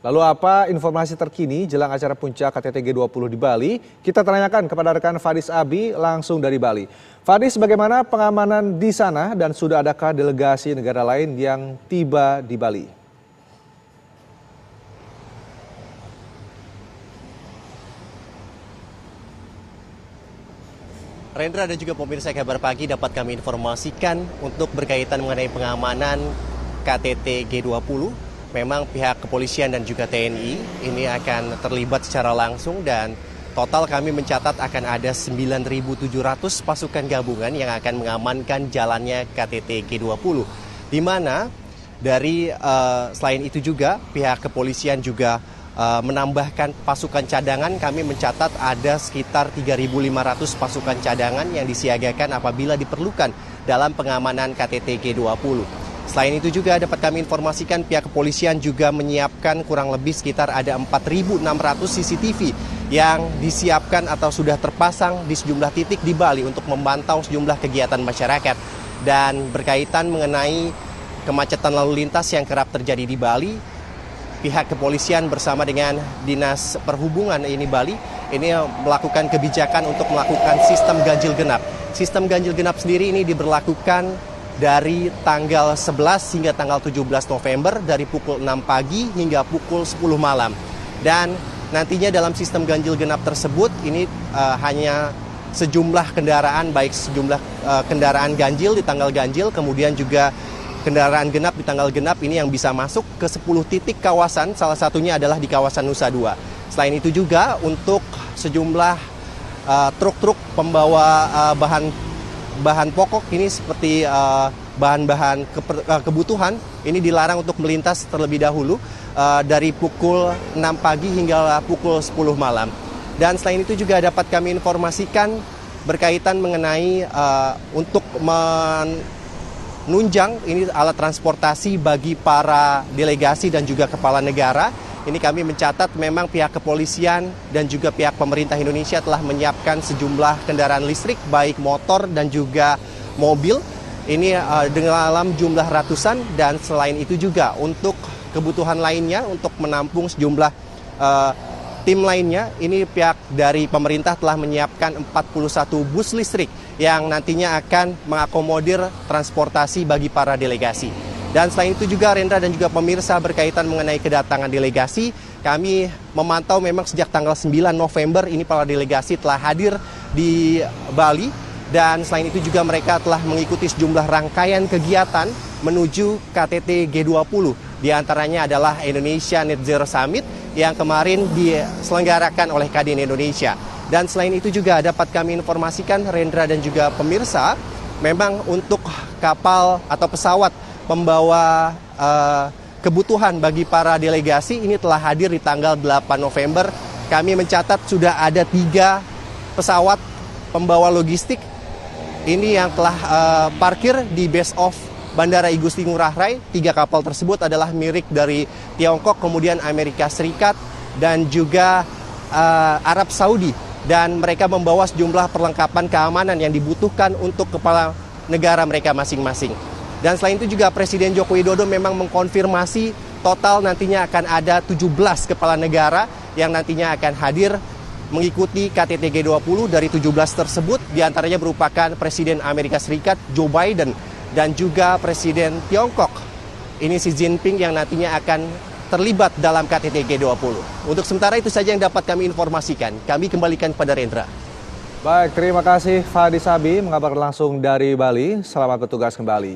Lalu apa informasi terkini jelang acara puncak KTT G20 di Bali? Kita tanyakan kepada rekan Fadis Abi langsung dari Bali. Fadis, bagaimana pengamanan di sana dan sudah adakah delegasi negara lain yang tiba di Bali? Rendra dan juga pemirsa Kabar Pagi dapat kami informasikan untuk berkaitan mengenai pengamanan KTT G20. Memang pihak kepolisian dan juga TNI ini akan terlibat secara langsung dan total kami mencatat akan ada 9.700 pasukan gabungan yang akan mengamankan jalannya KTT G20. Di mana dari selain itu juga pihak kepolisian juga menambahkan pasukan cadangan. Kami mencatat ada sekitar 3.500 pasukan cadangan yang disiagakan apabila diperlukan dalam pengamanan KTT G20. Selain itu juga dapat kami informasikan pihak kepolisian juga menyiapkan kurang lebih sekitar ada 4.600 CCTV yang disiapkan atau sudah terpasang di sejumlah titik di Bali untuk memantau sejumlah kegiatan masyarakat. Dan berkaitan mengenai kemacetan lalu lintas yang kerap terjadi di Bali, pihak kepolisian bersama dengan Dinas Perhubungan ini Bali ini melakukan kebijakan untuk melakukan sistem ganjil genap. Sistem ganjil genap sendiri ini diberlakukan dari tanggal 11 hingga tanggal 17 November dari pukul 6 pagi hingga pukul 10 malam. Dan nantinya dalam sistem ganjil genap tersebut ini hanya sejumlah kendaraan, baik sejumlah kendaraan ganjil di tanggal ganjil, kemudian juga kendaraan genap di tanggal genap ini yang bisa masuk ke 10 titik kawasan, salah satunya adalah di kawasan Nusa Dua. Selain itu juga untuk sejumlah truk-truk pembawa bahan pokok ini seperti bahan-bahan kebutuhan ini dilarang untuk melintas terlebih dahulu dari pukul 6 pagi hingga pukul 10 malam. Dan selain itu juga dapat kami informasikan berkaitan mengenai untuk menunjang ini alat transportasi bagi para delegasi dan juga kepala negara. Ini kami mencatat memang pihak kepolisian dan juga pihak pemerintah Indonesia telah menyiapkan sejumlah kendaraan listrik baik motor dan juga mobil. Ini dalam jumlah ratusan dan selain itu juga untuk kebutuhan lainnya untuk menampung sejumlah tim lainnya. Ini pihak dari pemerintah telah menyiapkan 41 bus listrik yang nantinya akan mengakomodir transportasi bagi para delegasi. Dan selain itu juga Rendra dan juga pemirsa berkaitan mengenai kedatangan delegasi, kami memantau memang sejak tanggal 9 November ini para delegasi telah hadir di Bali. Dan selain itu juga mereka telah mengikuti sejumlah rangkaian kegiatan menuju KTT G20. Di antaranya adalah Indonesia Net Zero Summit yang kemarin diselenggarakan oleh Kadin Indonesia. Dan selain itu juga dapat kami informasikan Rendra dan juga pemirsa, memang untuk kapal atau pesawat pembawa kebutuhan bagi para delegasi ini telah hadir di tanggal 8 November. Kami mencatat sudah ada 3 pesawat pembawa logistik ini yang telah parkir di base off Bandara Igusti Ngurah Rai. 3 kapal tersebut adalah milik dari Tiongkok, kemudian Amerika Serikat dan juga Arab Saudi. Dan mereka membawa sejumlah perlengkapan keamanan yang dibutuhkan untuk kepala negara mereka masing-masing. Dan selain itu juga Presiden Joko Widodo memang mengkonfirmasi total nantinya akan ada 17 kepala negara yang nantinya akan hadir mengikuti KTT G20. Dari 17 tersebut diantaranya merupakan Presiden Amerika Serikat Joe Biden dan juga Presiden Tiongkok ini Xi Jinping yang nantinya akan terlibat dalam KTT G20. Untuk sementara itu saja yang dapat kami informasikan. Kami kembalikan kepada Rendra. Baik, terima kasih Fadis Abi mengabarkan langsung dari Bali. Selamat bertugas kembali.